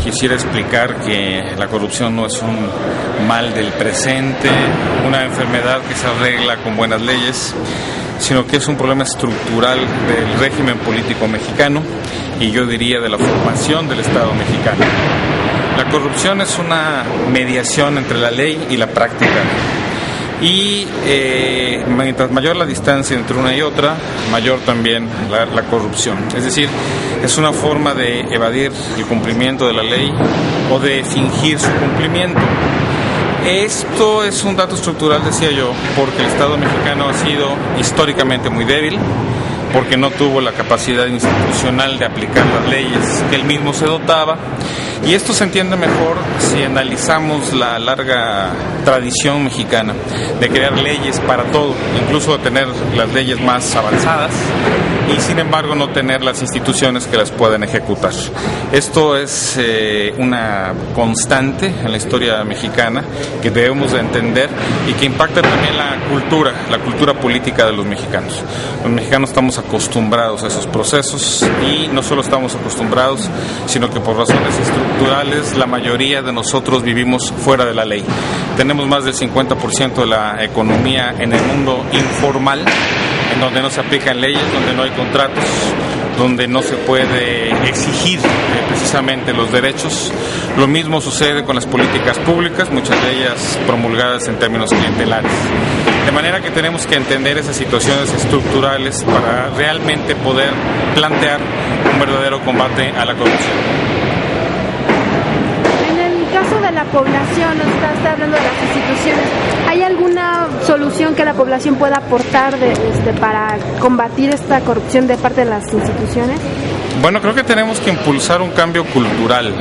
Quisiera explicar que la corrupción no es un mal del presente, una enfermedad que se arregla con buenas leyes, sino que es un problema estructural del régimen político mexicano y yo diría de la formación del Estado mexicano. La corrupción es una mediación entre la ley y la práctica. Y mientras mayor la distancia entre una y otra, mayor también la corrupción. Es decir, es una forma de evadir el cumplimiento de la ley o de fingir su cumplimiento. Esto es un dato estructural, decía yo, porque el Estado mexicano ha sido históricamente muy débil, porque no tuvo la capacidad institucional de aplicar las leyes que él mismo se dotaba. Y esto se entiende mejor si analizamos la larga tradición mexicana de crear leyes para todo, incluso de tener las leyes más avanzadas y sin embargo no tener las instituciones que las puedan ejecutar. Esto es una constante en la historia mexicana que debemos de entender y que impacta también la cultura política de los mexicanos. Los mexicanos estamos acostumbrados a esos procesos y no solo estamos acostumbrados, sino que por razones estructurales la mayoría de nosotros vivimos fuera de la ley. Tenemos más del 50% de la economía en el mundo informal, en donde no se aplican leyes, donde no hay contratos, donde no se puede exigir precisamente los derechos. Lo mismo sucede con las políticas públicas, muchas de ellas promulgadas en términos clientelares. De manera que tenemos que entender esas situaciones estructurales para realmente poder plantear un verdadero combate a la corrupción. De la población, nos está hablando de las instituciones. ¿Hay alguna solución que la población pueda aportar para combatir esta corrupción de parte de las instituciones? Bueno, creo que tenemos que impulsar un cambio cultural.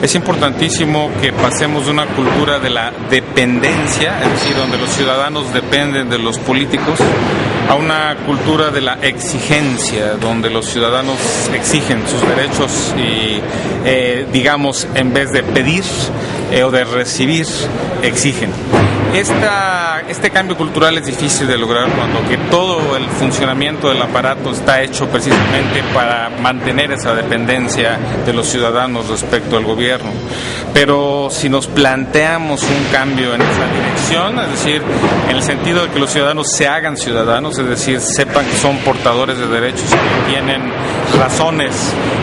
Es importantísimo que pasemos de una cultura de la dependencia, es decir, donde los ciudadanos dependen de los políticos, a una cultura de la exigencia, donde los ciudadanos exigen sus derechos y, digamos, en vez de pedir o de recibir, exigen. Este cambio cultural es difícil de lograr cuando que todo el funcionamiento del aparato está hecho precisamente para mantener esa dependencia de los ciudadanos respecto al gobierno. Pero si nos planteamos un cambio en esa dirección, es decir, en el sentido de que los ciudadanos se hagan ciudadanos, es decir, sepan que son portadores de derechos y que tienen razones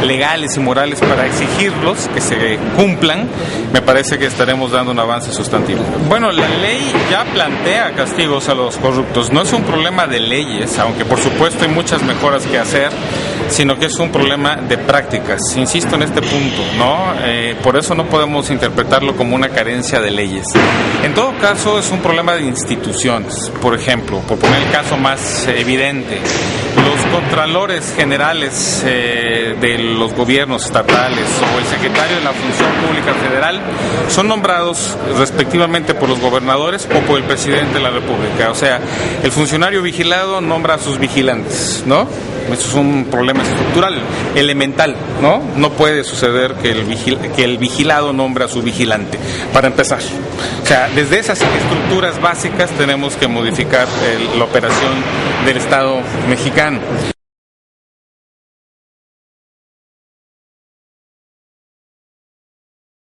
legales y morales para exigirlos, que se cumplan, me parece que estaremos dando un avance sustantivo. Bueno, la ley ya plantea castigos a los corruptos. No es un problema de leyes, aunque por supuesto hay muchas mejoras que hacer, sino que es un problema de prácticas. Insisto en este punto, ¿no? Por eso no podemos interpretarlo como una carencia de leyes. En todo caso, es un problema de instituciones. Por ejemplo, por poner el caso más evidente, los contralores generales de los gobiernos estatales o el secretario de la Función Pública Federal son nombrados respectivamente por los gobernadores o por el presidente de la República. O sea, el funcionario vigilado nombra a sus vigilantes, ¿no? Eso es un problema estructural, elemental, ¿no? No puede suceder que el vigilado nombre a su vigilante, para empezar. O sea, desde esas estructuras básicas tenemos que modificar la operación del Estado mexicano.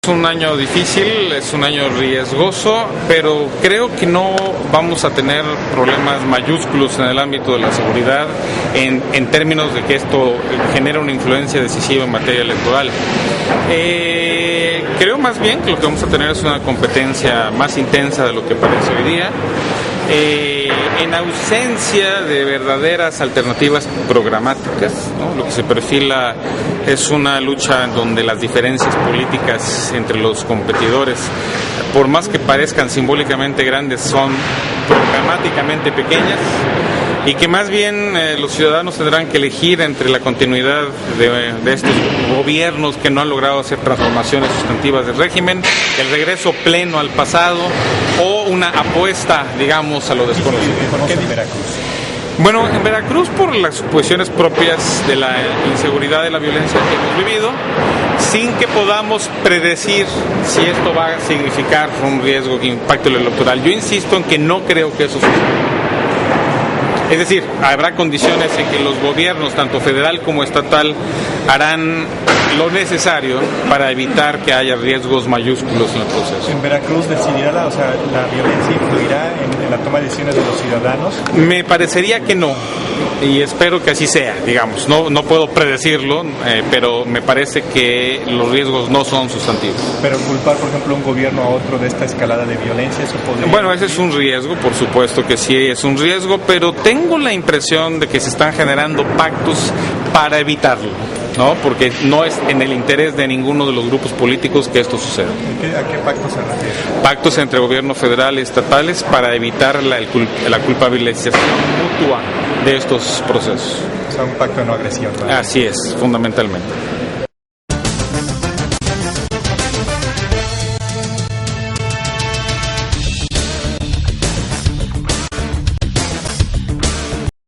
Es un año difícil, es un año riesgoso, pero creo que no vamos a tener problemas mayúsculos en el ámbito de la seguridad en términos de que esto genera una influencia decisiva en materia electoral. Creo más bien que lo que vamos a tener es una competencia más intensa de lo que parece hoy día. En ausencia de verdaderas alternativas programáticas, ¿no? Lo que se perfila es una lucha en donde las diferencias políticas entre los competidores, por más que parezcan simbólicamente grandes, son programáticamente pequeñas, y que más bien los ciudadanos tendrán que elegir entre la continuidad de estos gobiernos que no han logrado hacer transformaciones sustantivas del régimen, el regreso pleno al pasado o una apuesta, digamos, a lo desconocido. ¿Por qué en Veracruz? Bueno, en Veracruz por las cuestiones propias de la inseguridad y la violencia que hemos vivido, sin que podamos predecir si esto va a significar un riesgo que impacte lo electoral. Yo insisto en que no creo que eso suceda. Es decir, habrá condiciones en que los gobiernos, tanto federal como estatal, harán lo necesario para evitar que haya riesgos mayúsculos en el proceso. ¿En Veracruz decidirá la violencia influirá en la toma de decisiones de los ciudadanos? Me parecería que no, y espero que así sea, digamos. No puedo predecirlo, pero me parece que los riesgos no son sustantivos. Pero culpar, por ejemplo, a un gobierno a otro de esta escalada de violencia, ¿eso podría...? Bueno, ese es un riesgo, por supuesto que sí es un riesgo, pero tengo la impresión de que se están generando pactos para evitarlo, ¿no? Porque no es en el interés de ninguno de los grupos políticos que esto suceda. ¿A qué pactos se refiere? Pactos entre gobierno federal y estatales para evitar la culpabilización mutua de estos procesos. O sea, un pacto de no agresión, ¿no? Así es, fundamentalmente.